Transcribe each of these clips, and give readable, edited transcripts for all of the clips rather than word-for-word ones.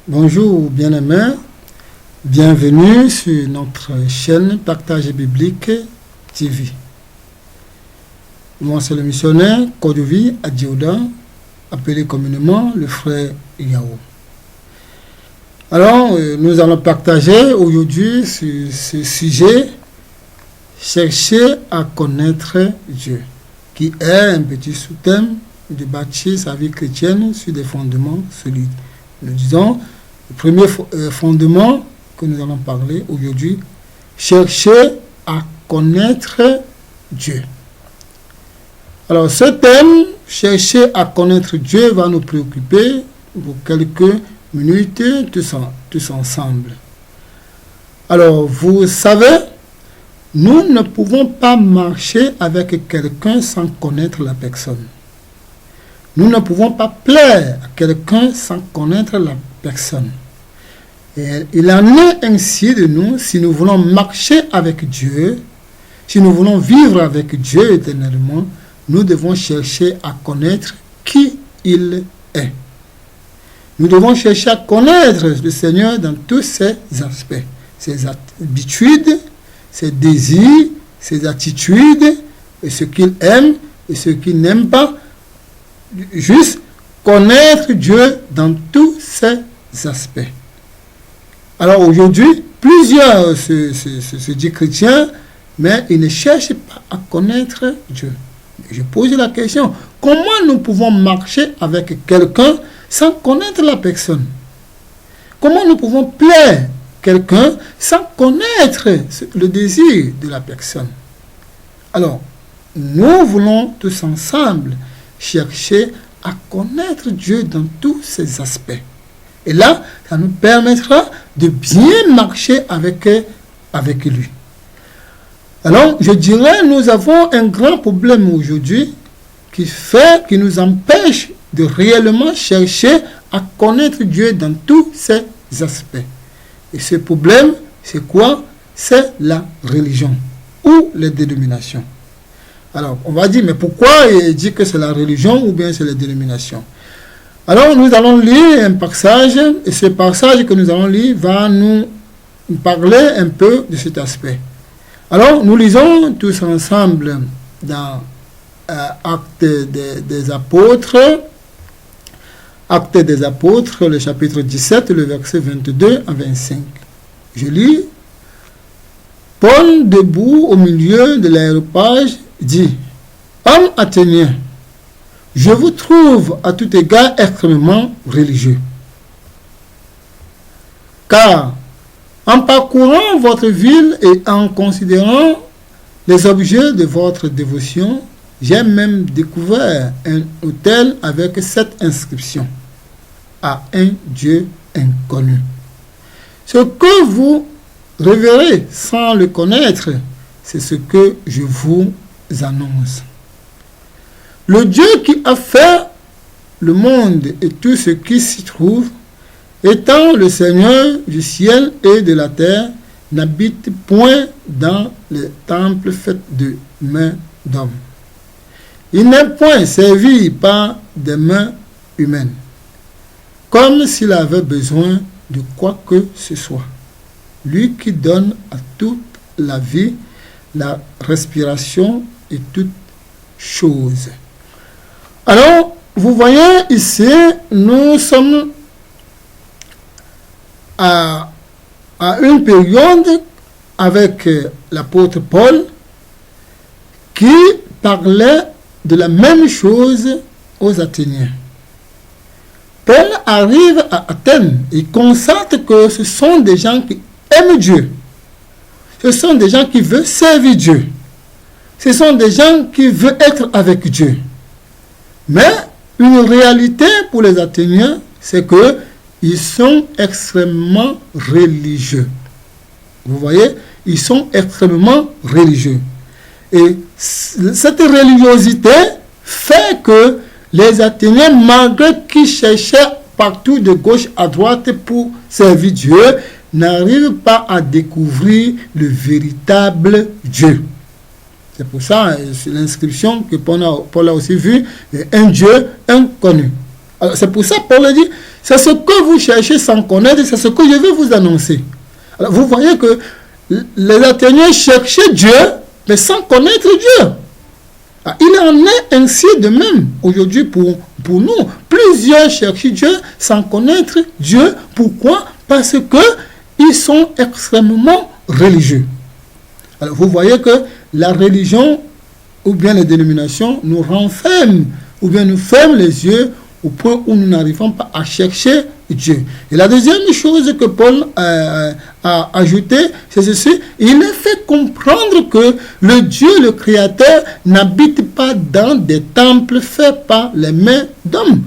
Bonjour bien-aimés, bienvenue sur notre chaîne Partage Biblique TV. Moi c'est le missionnaire Kodovi Adjouda, appelé communément le frère Yao. Alors nous allons partager aujourd'hui sur ce sujet, chercher à connaître Dieu, qui est un petit sous-thème de bâtir sa vie chrétienne sur des fondements solides. Nous disons, le premier fondement que nous allons parler aujourd'hui, chercher à connaître Dieu. Alors ce thème, chercher à connaître Dieu, va nous préoccuper pour quelques minutes tous ensemble. Alors vous savez, nous ne pouvons pas marcher avec quelqu'un sans connaître la personne. Nous ne pouvons pas plaire à quelqu'un sans connaître la personne. Et il en est ainsi de nous, si nous voulons marcher avec Dieu, si nous voulons vivre avec Dieu éternellement, nous devons chercher à connaître qui il est. Nous devons chercher à connaître le Seigneur dans tous ses aspects, ses habitudes, ses désirs, ses attitudes, et ce qu'il aime et ce qu'il n'aime pas. Juste connaître Dieu dans tous ses aspects. Alors aujourd'hui, plusieurs se disent chrétiens, mais ils ne cherchent pas à connaître Dieu. Je pose la question, comment nous pouvons marcher avec quelqu'un sans connaître la personne? Comment nous pouvons plaire quelqu'un sans connaître le désir de la personne? Alors, nous voulons tous ensemble chercher à connaître Dieu dans tous ses aspects. Et là, ça nous permettra de bien marcher avec lui. Alors, je dirais, nous avons un grand problème aujourd'hui qui nous empêche de réellement chercher à connaître Dieu dans tous ses aspects. Et ce problème, c'est quoi? C'est la religion ou les dénominations. Alors, on va dire, mais pourquoi il dit que c'est la religion ou bien c'est la dénomination? Alors, nous allons lire un passage, et ce passage que nous allons lire va nous parler un peu de cet aspect. Alors, nous lisons tous ensemble dans Actes des Apôtres, le chapitre 17, le verset 22 à 25. Je lis. Paul, debout au milieu de l'aréopage, dit: Hommes athéniens, je vous trouve à tout égard extrêmement religieux. Car, en parcourant votre ville et en considérant les objets de votre dévotion, j'ai même découvert un autel avec cette inscription: à un Dieu inconnu. Ce que vous révérez sans le connaître, c'est ce que je vous annonce. Le Dieu qui a fait le monde et tout ce qui s'y trouve, étant le Seigneur du ciel et de la terre, n'habite point dans les temples faits de mains d'hommes. Il n'est point servi par des mains humaines, comme s'il avait besoin de quoi que ce soit. Lui qui donne à toute la vie, la respiration et toutes choses. Alors, vous voyez ici, nous sommes à une période avec l'apôtre Paul qui parlait de la même chose aux Athéniens. Paul arrive à Athènes et constate que ce sont des gens qui aiment Dieu. Ce sont des gens qui veulent servir Dieu. Ce sont des gens qui veulent être avec Dieu. Mais une réalité pour les Athéniens, c'est qu'ils sont extrêmement religieux. Vous voyez, ils sont extrêmement religieux. Et cette religiosité fait que les Athéniens, malgré qu'ils cherchaient partout de gauche à droite pour servir Dieu, n'arrivent pas à découvrir le véritable Dieu. C'est pour ça, c'est l'inscription que Paul a aussi vue, un Dieu inconnu. Alors, c'est pour ça Paul dit, c'est ce que vous cherchez sans connaître, c'est ce que je vais vous annoncer. Alors, vous voyez que les Athéniens cherchaient Dieu, mais sans connaître Dieu. Alors, il en est ainsi de même aujourd'hui pour nous. Plusieurs cherchent Dieu sans connaître Dieu. Pourquoi? Parce qu'ils sont extrêmement religieux. Alors, vous voyez que la religion ou bien les dénominations nous renferment ou bien nous ferment les yeux au point où nous n'arrivons pas à chercher Dieu. Et la deuxième chose que Paul a ajouté, c'est ceci: il a fait comprendre que le Dieu, le Créateur, n'habite pas dans des temples faits par les mains d'hommes,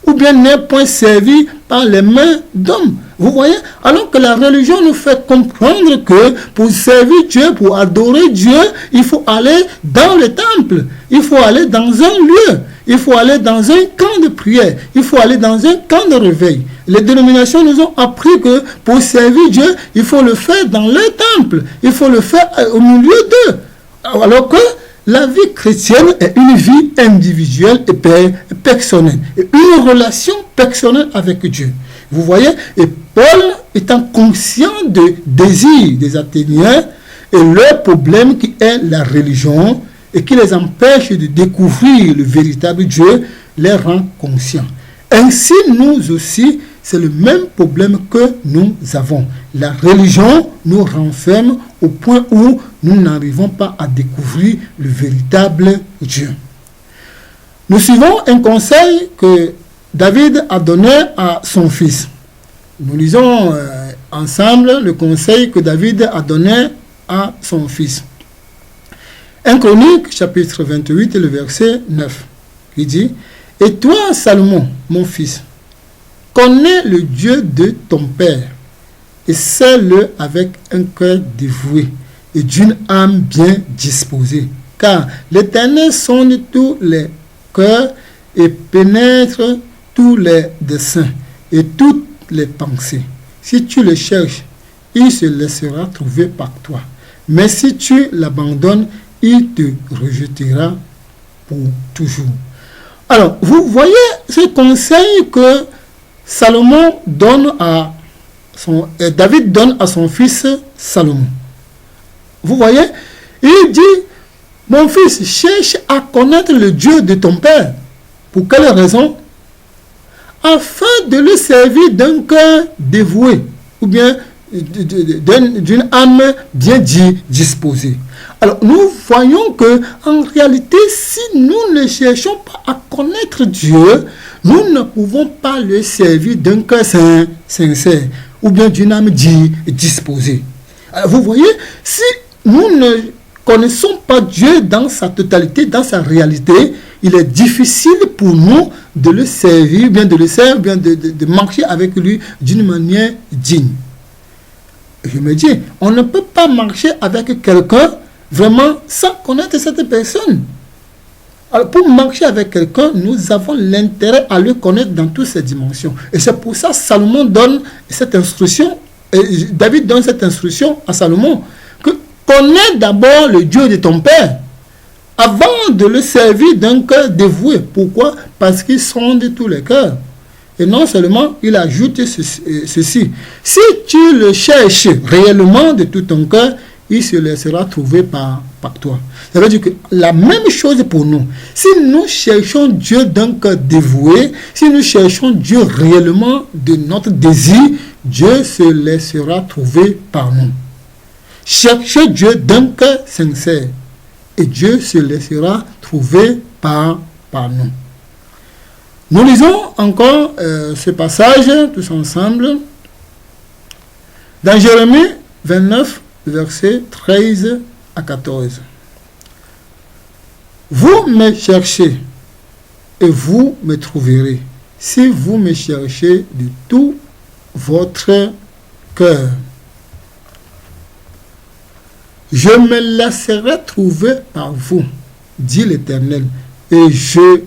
ou bien n'est point servi par les mains d'hommes. Vous voyez? Alors que la religion nous fait comprendre que pour servir Dieu, pour adorer Dieu, il faut aller dans le temple, il faut aller dans un lieu, il faut aller dans un camp de prière, il faut aller dans un camp de réveil. Les dénominations nous ont appris que pour servir Dieu, il faut le faire dans le temple, il faut le faire au milieu d'eux. Alors que la vie chrétienne est une vie individuelle et personnelle, et une relation personnelle avec Dieu. Vous voyez, et Paul étant conscient du désir des Athéniens et leur problème qui est la religion et qui les empêche de découvrir le véritable Dieu, les rend conscients. Ainsi, nous aussi, c'est le même problème que nous avons. La religion nous renferme au point où nous n'arrivons pas à découvrir le véritable Dieu. Nous suivons un conseil que David a donné à son fils. Nous lisons ensemble le conseil que David a donné à son fils. 1 Chronique, chapitre 28, le verset 9. Il dit: et toi, Salomon, mon fils, connais le Dieu de ton père et sais-le avec un cœur dévoué et d'une âme bien disposée. Car l'Éternel sonde tous les cœurs et pénètre tous les desseins et toutes les pensées. Si tu le cherches, il se laissera trouver par toi. Mais si tu l'abandonnes, il te rejetera pour toujours. Alors, vous voyez ce conseil que Salomon donne David donne à son fils Salomon. Vous voyez, il dit: mon fils, cherche à connaître le Dieu de ton père. Pour quelle raison? Afin de le servir d'un cœur dévoué, ou bien d'une âme bien disposée. Alors, nous voyons que, en réalité, si nous ne cherchons pas à connaître Dieu, nous ne pouvons pas le servir d'un cœur sincère, ou bien d'une âme disposée. Alors, vous voyez, si nous ne connaissons pas Dieu dans sa totalité, dans sa réalité, il est difficile pour nous de le servir, bien de marcher avec lui d'une manière digne. Je me dis, on ne peut pas marcher avec quelqu'un vraiment sans connaître cette personne. Alors, pour marcher avec quelqu'un, nous avons l'intérêt à le connaître dans toutes ses dimensions. Et c'est pour ça que Salomon donne cette instruction, et David donne cette instruction à Salomon, que connais d'abord le Dieu de ton père, avant de le servir d'un cœur dévoué. Pourquoi? Parce qu'il sonde tous les cœurs. Et non seulement, il ajoute ceci. Si tu le cherches réellement de tout ton cœur, il se laissera trouver par toi. Ça veut dire que la même chose pour nous. Si nous cherchons Dieu d'un cœur dévoué, si nous cherchons Dieu réellement de notre désir, Dieu se laissera trouver par nous. Cherchez Dieu d'un cœur sincère et Dieu se laissera trouver par nous. Nous lisons encore ce passage tous ensemble dans Jérémie 29, versets 13 à 14. Vous me cherchez et vous me trouverez si vous me cherchez de tout votre cœur. Je me laisserai trouver par vous, dit l'Éternel, et je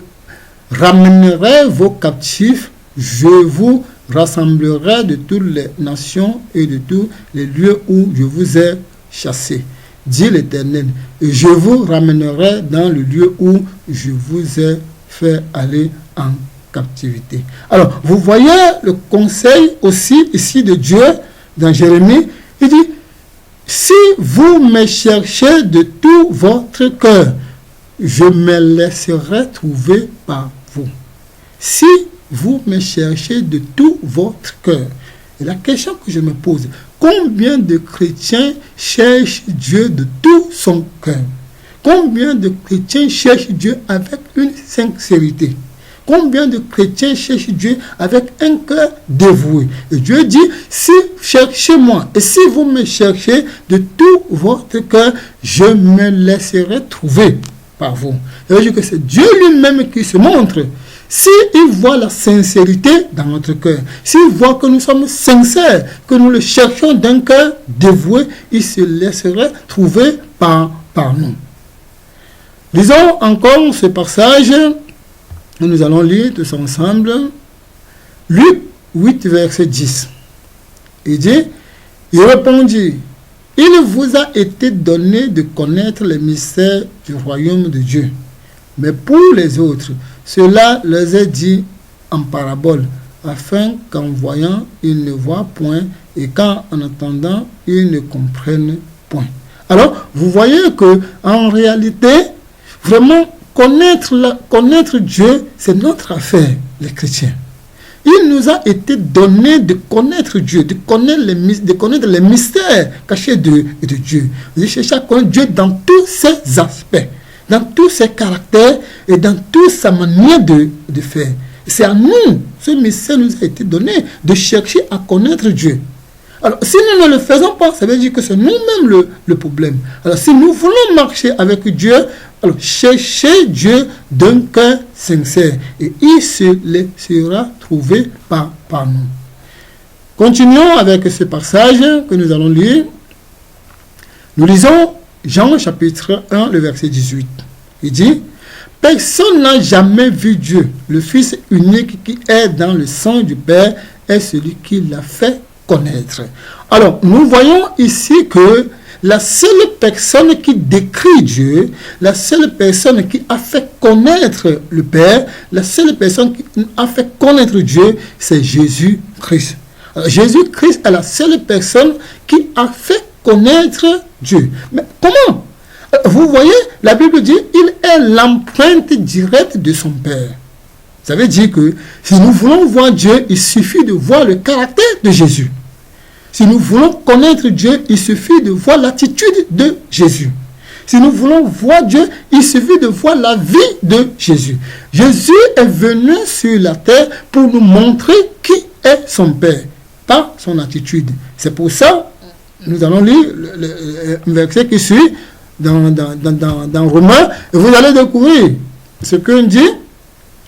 ramènerai vos captifs, je vous rassemblerai de toutes les nations et de tous les lieux où je vous ai chassés, dit l'Éternel, et je vous ramènerai dans le lieu où je vous ai fait aller en captivité. Alors, vous voyez le conseil aussi ici de Dieu dans Jérémie. Il dit, si vous me cherchez de tout votre cœur, je me laisserai trouver par vous. Si vous me cherchez de tout votre cœur. Et la question que je me pose, combien de chrétiens cherchent Dieu de tout son cœur? Combien de chrétiens cherchent Dieu avec une sincérité? Combien de chrétiens cherchent Dieu avec un cœur dévoué? Et Dieu dit, si cherchez-moi, et si vous me cherchez de tout votre cœur, je me laisserai trouver par vous. Et je dis que c'est Dieu lui-même qui se montre. S'il voit la sincérité dans notre cœur, s'il voit que nous sommes sincères, que nous le cherchons d'un cœur dévoué, il se laisserait trouver par nous. Lisons encore ce passage, nous allons lire tous ensemble. Luc 8, verset 10. Il dit, il répondit, il vous a été donné de connaître les mystères du royaume de Dieu. Mais pour les autres, cela leur est dit en parabole, afin qu'en voyant, ils ne voient point, et qu'en entendant, ils ne comprennent point. Alors, vous voyez que en réalité, vraiment, connaître Dieu, c'est notre affaire, les chrétiens. Il nous a été donné de connaître Dieu, de connaître les mystères cachés de Dieu. De chercher à connaître Dieu dans tous ses aspects, dans tous ses caractères et dans toute sa manière de faire. C'est à nous, ce mystère nous a été donné, de chercher à connaître Dieu. Alors, si nous ne le faisons pas, ça veut dire que c'est nous-mêmes le problème. Alors, si nous voulons marcher avec Dieu, alors cherchez Dieu d'un cœur sincère et il se laissera trouver par nous. Continuons avec ce passage que nous allons lire. Nous lisons Jean chapitre 1, le verset 18. Il dit, « Personne n'a jamais vu Dieu. Le Fils unique qui est dans le sang du Père est celui qui l'a fait connaître. » Alors, nous voyons ici que la seule personne qui décrit Dieu, la seule personne qui a fait connaître le Père, la seule personne qui a fait connaître Dieu, c'est Jésus-Christ. Jésus-Christ est la seule personne qui a fait connaître Dieu. Mais comment? Vous voyez, la Bible dit, il est l'empreinte directe de son Père. Ça veut dire que si nous voulons voir Dieu, il suffit de voir le caractère de Jésus. Si nous voulons connaître Dieu, il suffit de voir l'attitude de Jésus. Si nous voulons voir Dieu, il suffit de voir la vie de Jésus. Jésus est venu sur la terre pour nous montrer qui est son Père, par son attitude. C'est pour ça, nous allons lire le verset qui suit dans Romains, et vous allez découvrir ce que dit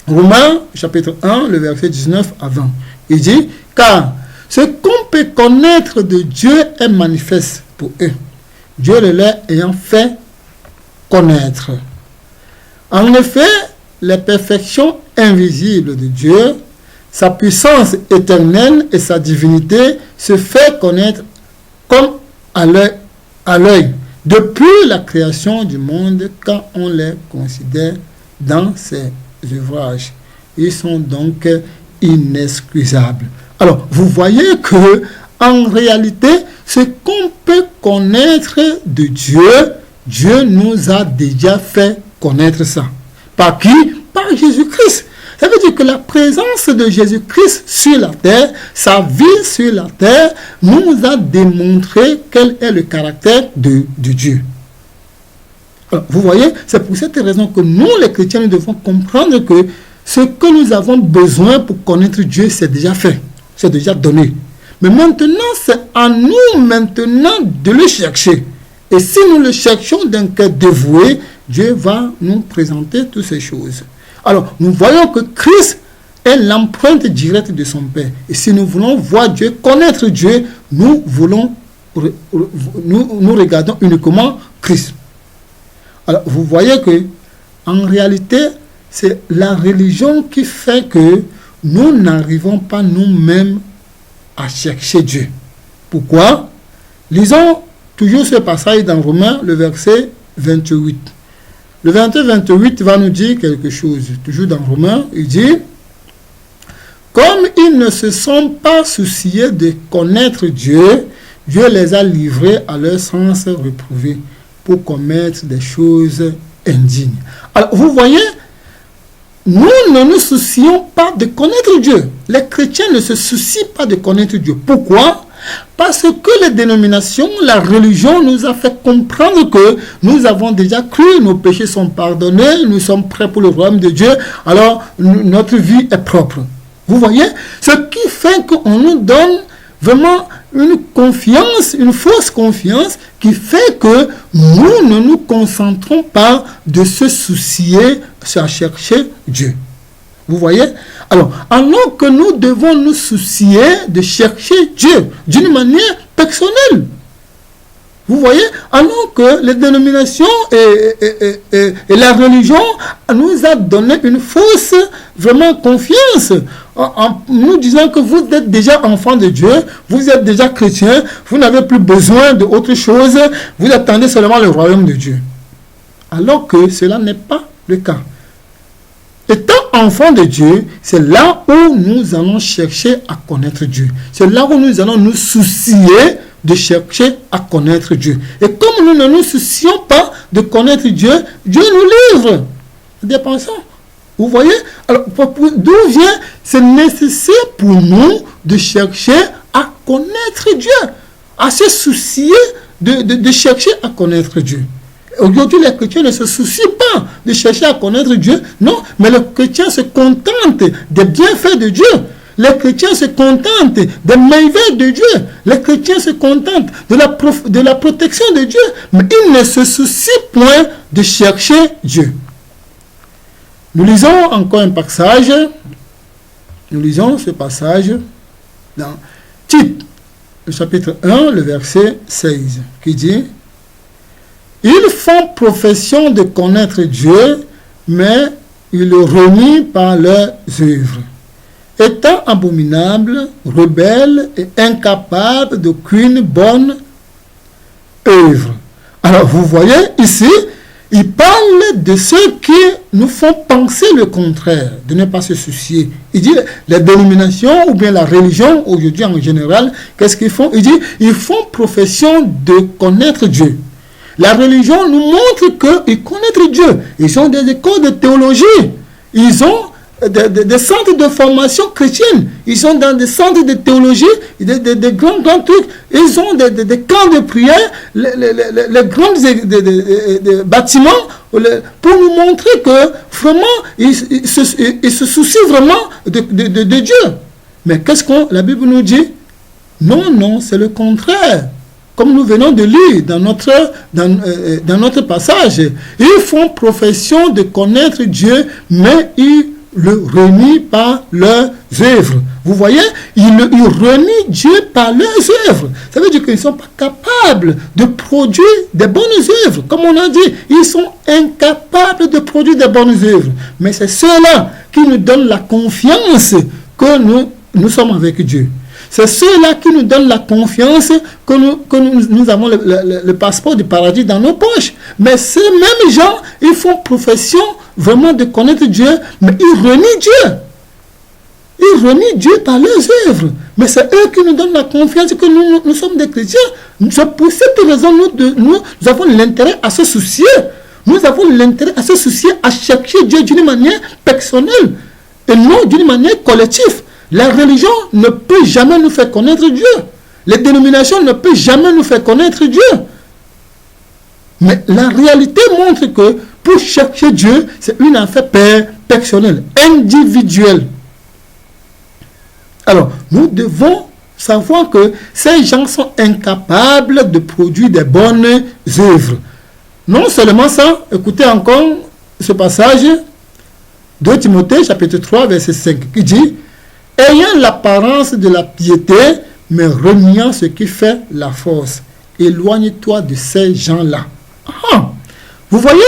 Romains, chapitre 1, le verset 19 à 20. Il dit, « Car ce qu'on peut connaître de Dieu est manifeste pour eux, Dieu le leur ayant fait connaître. En effet, les perfections invisibles de Dieu, sa puissance éternelle et sa divinité se fait connaître comme à l'œil, depuis la création du monde, quand on les considère dans ses ouvrages. Ils sont donc inexcusables. » Alors, vous voyez que en réalité, ce qu'on peut connaître de Dieu, Dieu nous a déjà fait connaître ça. Par qui? Par Jésus-Christ. Ça veut dire que la présence de Jésus-Christ sur la terre, sa vie sur la terre, nous a démontré quel est le caractère de Dieu. Alors, vous voyez, c'est pour cette raison que nous, les chrétiens, nous devons comprendre que ce que nous avons besoin pour connaître Dieu, c'est déjà fait. C'est déjà donné. Mais maintenant, c'est à nous maintenant de le chercher. Et si nous le cherchons d'un cœur dévoué, Dieu va nous présenter toutes ces choses. Alors, nous voyons que Christ est l'empreinte directe de son Père. Et si nous voulons voir Dieu, connaître Dieu, nous regardons uniquement Christ. Alors, vous voyez que, en réalité, c'est la religion qui fait que nous n'arrivons pas nous-mêmes à chercher Dieu. Pourquoi? Lisons toujours ce passage dans Romains, le verset 28. Le verset 28 va nous dire quelque chose. Toujours dans Romains, il dit, Comme ils ne se sont pas souciés de connaître Dieu, Dieu les a livrés à leur sens réprouvé pour commettre des choses indignes. Alors, vous voyez, nous ne nous soucions pas de connaître Dieu. Les chrétiens ne se soucient pas de connaître Dieu. Pourquoi? Parce que les dénominations, la religion nous a fait comprendre que nous avons déjà cru, nos péchés sont pardonnés, nous sommes prêts pour le royaume de Dieu, alors notre vie est propre. Vous voyez? Ce qui fait qu'on nous donne vraiment une confiance, une fausse confiance, qui fait que nous ne nous concentrons pas de se soucier à chercher Dieu. Vous voyez? Alors que nous devons nous soucier de chercher Dieu d'une manière personnelle. Vous voyez? Alors que les dénominations et la religion nous a donné une fausse vraiment confiance en nous disant que vous êtes déjà enfant de Dieu, vous êtes déjà chrétien, vous n'avez plus besoin d'autre chose, vous attendez seulement le royaume de Dieu. Alors que cela n'est pas le cas. Étant enfant de Dieu, c'est là où nous allons chercher à connaître Dieu. C'est là où nous allons nous soucier de chercher à connaître Dieu. Et comme nous ne nous soucions pas de connaître Dieu, Dieu nous livre des pensants. Vous voyez? Alors, d'où vient, c'est nécessaire pour nous de chercher à connaître Dieu, à se soucier de chercher à connaître Dieu. Aujourd'hui, les chrétiens ne se soucient pas de chercher à connaître Dieu. Non, mais les chrétiens se contentent des bienfaits de Dieu. Les chrétiens se contentent des merveilles de Dieu. Les chrétiens se contentent de la protection de Dieu. Mais ils ne se soucient point de chercher Dieu. Nous lisons encore un passage. Nous lisons ce passage dans Tite, le chapitre 1, le verset 16, qui dit: ils font profession de connaître Dieu, mais ils le renient par leurs œuvres, étant abominables, rebelles et incapables d'aucune bonne œuvre. Alors vous voyez ici, il parle de ceux qui nous font penser le contraire, de ne pas se soucier. Il dit, les dénominations ou bien la religion, aujourd'hui en général, qu'est-ce qu'ils font? Il dit, ils font profession de connaître Dieu. La religion nous montre qu'ils connaissent Dieu. Ils ont des écoles de théologie. Ils ont des centres de formation chrétienne. Ils sont dans des centres de théologie, des grands trucs. Ils ont des camps de prière, les grands bâtiments pour nous montrer que vraiment, ils se soucient vraiment de Dieu. Mais qu'est-ce que la Bible nous dit? Non, c'est le contraire. Comme nous venons de lire dans notre passage, ils font profession de connaître Dieu, mais ils le renient par leurs œuvres. Vous voyez, ils renient Dieu par leurs œuvres. Ça veut dire qu'ils ne sont pas capables de produire des bonnes œuvres. Comme on a dit, ils sont incapables de produire des bonnes œuvres. Mais c'est ceux-là qui nous donnent la confiance que nous sommes avec Dieu. C'est ceux-là qui nous donnent la confiance que nous avons le passeport du paradis dans nos poches. Mais ces mêmes gens, ils font profession vraiment de connaître Dieu, mais ils renient Dieu. Ils renient Dieu par leurs œuvres. Mais c'est eux qui nous donnent la confiance que nous sommes des chrétiens. C'est pour cette raison nous avons l'intérêt à se soucier. Nous avons l'intérêt à se soucier, à chercher Dieu d'une manière personnelle et non d'une manière collective. La religion ne peut jamais nous faire connaître Dieu. Les dénominations ne peuvent jamais nous faire connaître Dieu. Mais la réalité montre que pour chercher Dieu, c'est une affaire personnelle, individuelle. Alors, nous devons savoir que ces gens sont incapables de produire des bonnes œuvres. Non seulement ça, écoutez encore ce passage de Timothée, chapitre 3, verset 5, qui dit: ayant l'apparence de la piété, mais reniant ce qui fait la force. Éloigne-toi de ces gens-là. Vous voyez,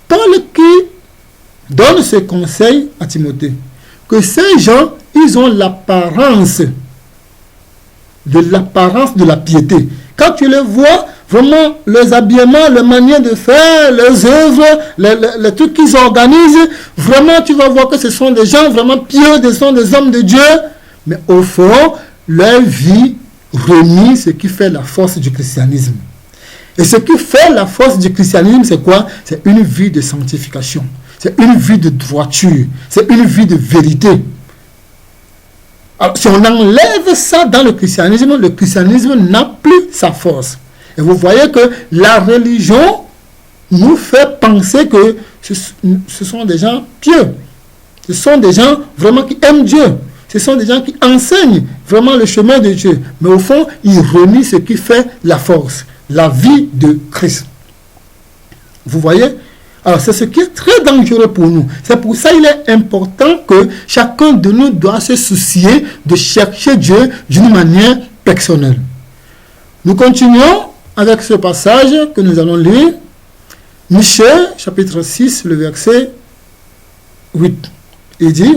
Paul qui donne ce conseil à Timothée, que ces gens, ils ont l'apparence de la piété. Quand tu les vois, vraiment les habillements, les manières de faire, les œuvres, les trucs qu'ils organisent, vraiment tu vas voir que ce sont des gens vraiment pieux, ce sont des hommes de Dieu, mais au fond, leur vie renie ce qui fait la force du christianisme. Et ce qui fait la force du christianisme, c'est quoi? C'est une vie de sanctification, c'est une vie de droiture, c'est une vie de vérité. Alors, si on enlève ça dans le christianisme n'a plus sa force. Et vous voyez que la religion nous fait penser que ce sont des gens pieux. Ce sont des gens vraiment qui aiment Dieu. Ce sont des gens qui enseignent vraiment le chemin de Dieu. Mais au fond, ils renient ce qui fait la force, la vie de Christ. Vous voyez? Alors, c'est ce qui est très dangereux pour nous. C'est pour ça qu'il est important que chacun de nous doit se soucier de chercher Dieu d'une manière personnelle. Nous continuons avec ce passage que nous allons lire. Michée, chapitre 6, le verset 8. Il dit,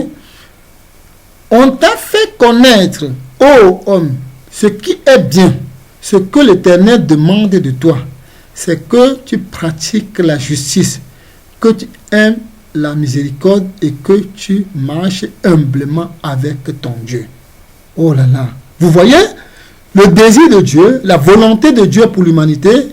« On t'a fait connaître, ô homme, ce qui est bien, ce que l'Éternel demande de toi, c'est que tu pratiques la justice, que tu aimes la miséricorde et que tu marches humblement avec ton Dieu. » Oh là là. Vous voyez le désir de Dieu, la volonté de Dieu pour l'humanité.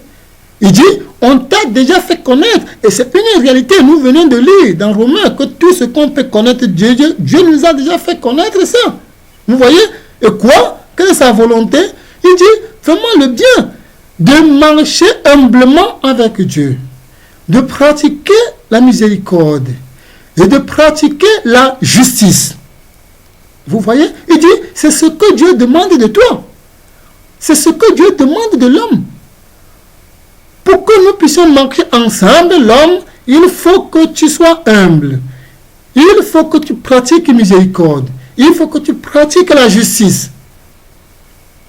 Il dit, on t'a déjà fait connaître. Et c'est une réalité. Nous venons de lire dans Romains que tout ce qu'on peut connaître Dieu, Dieu nous a déjà fait connaître ça. Vous voyez? Et quoi? Quelle est sa volonté? Il dit vraiment le bien. De marcher humblement avec Dieu. De pratiquer la miséricorde. Et de pratiquer la justice. Vous voyez? Il dit, c'est ce que Dieu demande de toi. C'est ce que Dieu demande de l'homme. Pour que nous puissions marcher ensemble, l'homme, il faut que tu sois humble. Il faut que tu pratiques la miséricorde. Il faut que tu pratiques la justice.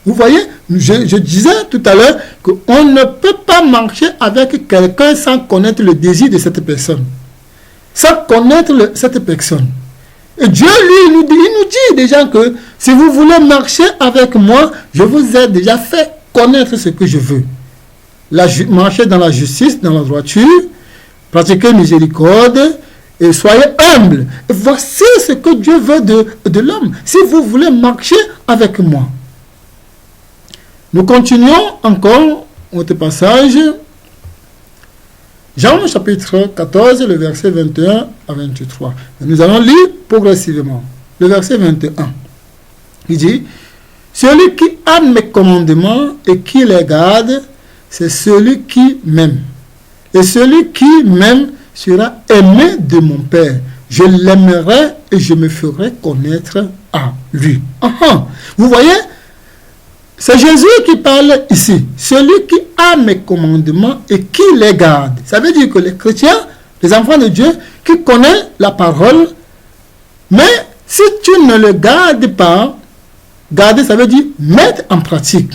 Vous voyez, je disais tout à l'heure qu'on ne peut pas marcher avec quelqu'un sans connaître le désir de cette personne. Sans connaître cette personne. Et Dieu, lui, il nous dit déjà que si vous voulez marcher avec moi, je vous ai déjà fait connaître ce que je veux. Marcher dans la justice, dans la droiture, pratiquer miséricorde et soyez humble. Et voici ce que Dieu veut de l'homme. Si vous voulez marcher avec moi. Nous continuons encore notre passage. Jean chapitre 14, le verset 21 à 23. Et nous allons lire progressivement. Le verset 21. Il dit, « Celui qui a mes commandements et qui les garde, c'est celui qui m'aime. Et celui qui m'aime sera aimé de mon Père. Je l'aimerai et je me ferai connaître à lui. » Vous voyez, c'est Jésus qui parle ici. Celui qui a mes commandements et qui les garde. Ça veut dire que les chrétiens, les enfants de Dieu, qui connaissent la parole, mais si tu ne le gardes pas, garder, ça veut dire mettre en pratique.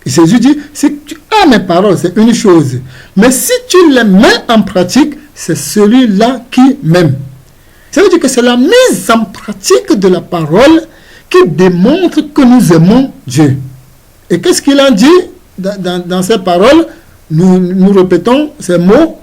Et Jésus dit, si tu as mes paroles, c'est une chose. Mais si tu les mets en pratique, c'est celui-là qui m'aime. Ça veut dire que c'est la mise en pratique de la parole qui démontre que nous aimons Dieu. Et qu'est-ce qu'il a dit dans ces paroles? Nous répétons ces mots.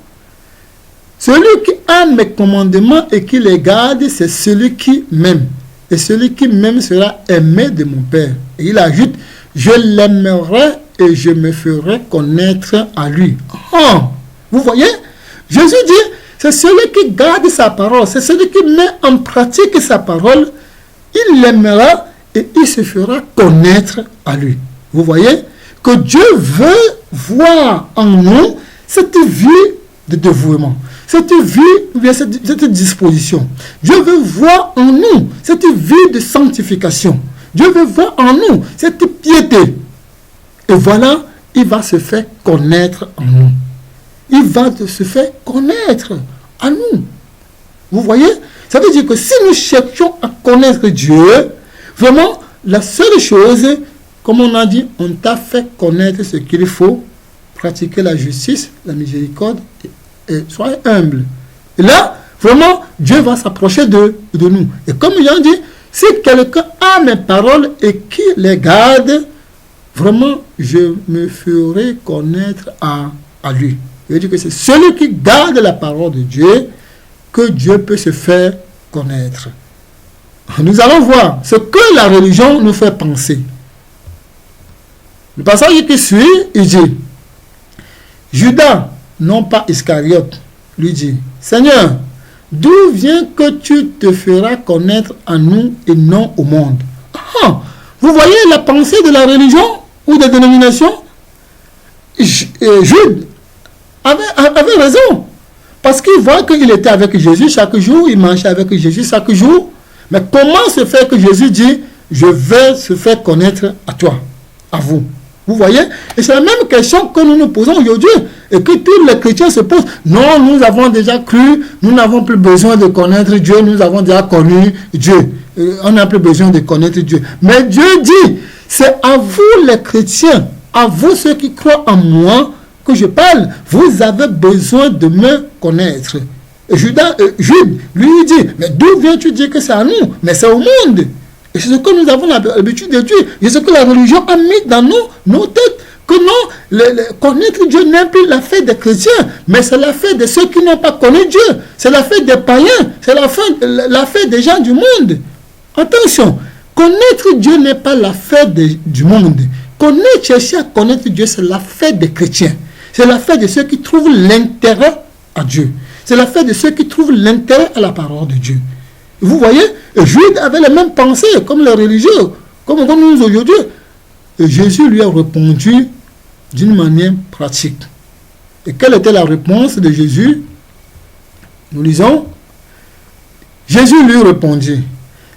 Celui qui a mes commandements et qui les garde, c'est celui qui m'aime. Et celui qui m'aime sera aimé de mon Père. Et il ajoute, je l'aimerai et je me ferai connaître à lui. Vous voyez? Jésus dit, c'est celui qui garde sa parole, c'est celui qui met en pratique sa parole, il l'aimera et il se fera connaître à lui. Vous voyez que Dieu veut voir en nous cette vie de dévouement, cette vie, cette disposition. Dieu veut voir en nous cette vie de sanctification. Dieu veut voir en nous cette piété. Et voilà, il va se faire connaître en nous. Il va se faire connaître à nous. Vous voyez? Ça veut dire que si nous cherchons à connaître Dieu, vraiment, la seule chose, comme on a dit, on t'a fait connaître ce qu'il faut, pratiquer la justice, la miséricorde, et soyez humble. Et là, vraiment, Dieu va s'approcher de nous. Et comme Jean dit, si quelqu'un a mes paroles et qui les garde, vraiment, je me ferai connaître à lui. Il veut dire que c'est celui qui garde la parole de Dieu que Dieu peut se faire connaître. Nous allons voir ce que la religion nous fait penser. Le passage qui suit, il dit, Judas, non pas Iscariote, lui dit, Seigneur, d'où vient que tu te feras connaître à nous et non au monde? Vous voyez la pensée de la religion ou des dénominations? Jude avait raison. Parce qu'il voit qu'il était avec Jésus chaque jour, il marchait avec Jésus chaque jour. Mais comment se fait que Jésus dit, je vais se faire connaître à toi, à vous? Vous voyez? Et c'est la même question que nous nous posons aujourd'hui et que tous les chrétiens se posent. Non, nous avons déjà cru, nous n'avons plus besoin de connaître Dieu, nous avons déjà connu Dieu. On n'a plus besoin de connaître Dieu. Mais Dieu dit, c'est à vous les chrétiens, à vous ceux qui croient en moi que je parle. Vous avez besoin de me connaître. Et Jude, lui dit, mais d'où viens-tu dire que c'est à nous? Mais c'est au monde. Et c'est ce que nous avons l'habitude de dire. Et c'est ce que la religion a mis dans nos têtes. Que non, connaître Dieu n'est plus l'affaire des chrétiens, mais c'est l'affaire de ceux qui n'ont pas connu Dieu. C'est l'affaire des païens. C'est l'affaire des gens du monde. Attention, connaître Dieu n'est pas l'affaire du monde. Chercher à connaître Dieu, c'est l'affaire des chrétiens. C'est l'affaire de ceux qui trouvent l'intérêt à Dieu. C'est l'affaire de ceux qui trouvent l'intérêt à la parole de Dieu. Vous voyez, Jude avait les mêmes pensées, comme les religieux, comme nous aujourd'hui. Et Jésus lui a répondu d'une manière pratique. Et quelle était la réponse de Jésus? Nous lisons, Jésus lui répondit,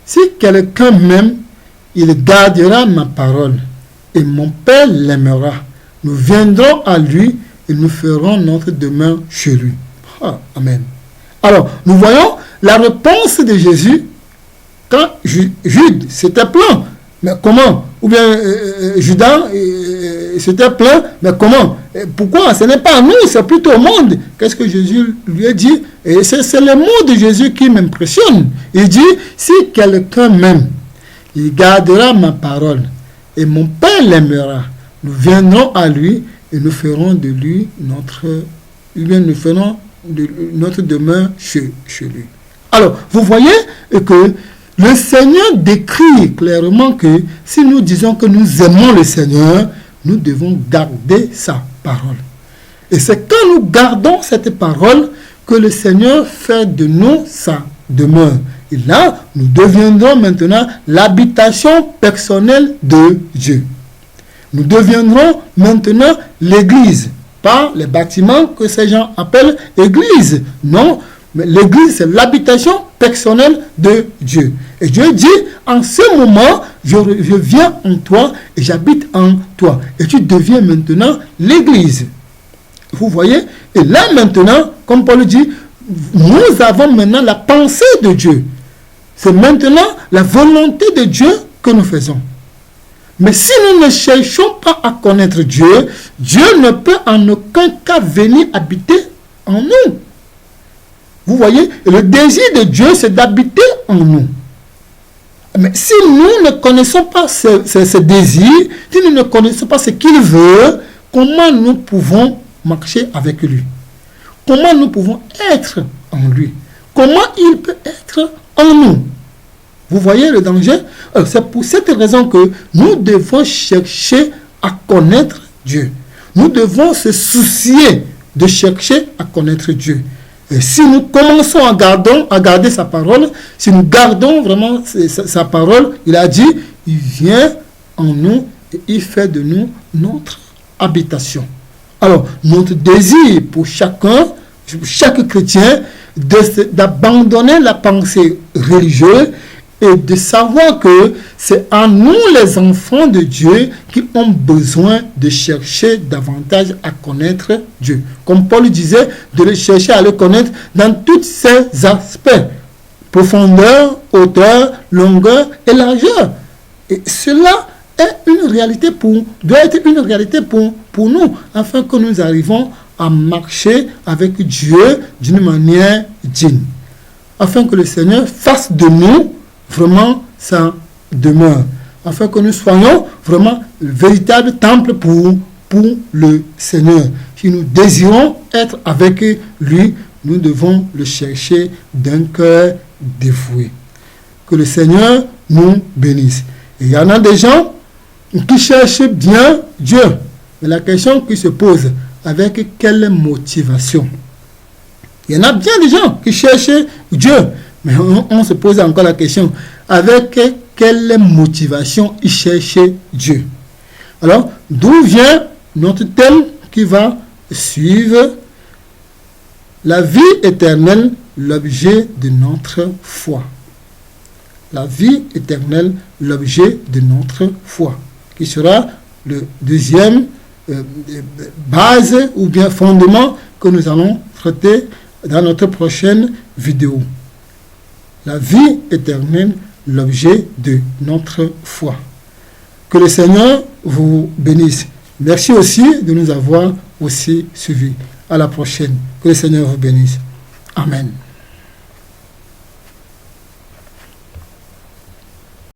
si quelqu'un m'aime, il gardera ma parole, et mon Père l'aimera. Nous viendrons à lui et nous ferons notre demeure chez lui. Amen. Alors, nous voyons la réponse de Jésus quand Jude s'était plaint. Mais comment? Ou bien Judas s'était plaint. Mais comment? Pourquoi? Ce n'est pas à nous, c'est plutôt au monde. Qu'est-ce que Jésus lui a dit? Et c'est le mot de Jésus qui m'impressionne. Il dit, si quelqu'un m'aime, il gardera ma parole et mon Père l'aimera. Nous viendrons à lui et nous ferons de lui notre demeure chez lui. Alors, vous voyez que le Seigneur décrit clairement que si nous disons que nous aimons le Seigneur, nous devons garder sa parole. Et c'est quand nous gardons cette parole que le Seigneur fait de nous sa demeure. Et là, nous deviendrons maintenant l'habitation personnelle de Dieu. Nous deviendrons maintenant l'église. Pas les bâtiments que ces gens appellent église. Non, mais l'église, c'est l'habitation personnelle de Dieu. Et Dieu dit, en ce moment, je viens en toi et j'habite en toi. Et tu deviens maintenant l'église. Vous voyez? Et là maintenant, comme Paul dit, nous avons maintenant la pensée de Dieu. C'est maintenant la volonté de Dieu que nous faisons. Mais si nous ne cherchons pas à connaître Dieu, Dieu ne peut en aucun cas venir habiter en nous. Vous voyez, le désir de Dieu, c'est d'habiter en nous. Mais si nous ne connaissons pas ce désir, si nous ne connaissons pas ce qu'il veut, comment nous pouvons marcher avec lui? Comment nous pouvons être en lui? Comment il peut être en nous? Vous voyez le danger? C'est pour cette raison que nous devons chercher à connaître Dieu. Nous devons se soucier de chercher à connaître Dieu. Et si nous commençons à garder sa parole, si nous gardons vraiment sa parole, il a dit, il vient en nous et il fait de nous notre habitation. Alors, notre désir pour chaque chrétien, d'abandonner la pensée religieuse et de savoir que c'est à nous les enfants de Dieu qui ont besoin de chercher davantage à connaître Dieu. Comme Paul disait, de le chercher à le connaître dans tous ses aspects. Profondeur, hauteur, longueur et largeur. Et cela est une réalité doit être une réalité pour nous, afin que nous arrivions à marcher avec Dieu d'une manière digne. Afin que le Seigneur fasse de nous vraiment sa demeure. afin que nous soyons vraiment le véritable temple pour le Seigneur. Si nous désirons être avec lui, nous devons le chercher d'un cœur dévoué. Que le Seigneur nous bénisse. Et il y en a des gens qui cherchent bien Dieu. Mais la question qui se pose, avec quelle motivation? Il y en a bien des gens qui cherchent Dieu. Mais on se pose encore la question, avec quelle motivation ils cherchent Dieu? Alors, d'où vient notre thème qui va suivre? La vie éternelle, l'objet de notre foi. La vie éternelle, l'objet de notre foi, qui sera le deuxième base ou bien fondement que nous allons traiter dans notre prochaine vidéo. La vie éternelle, l'objet de notre foi. Que le Seigneur vous bénisse. Merci aussi de nous avoir aussi suivis. À la prochaine. Que le Seigneur vous bénisse. Amen.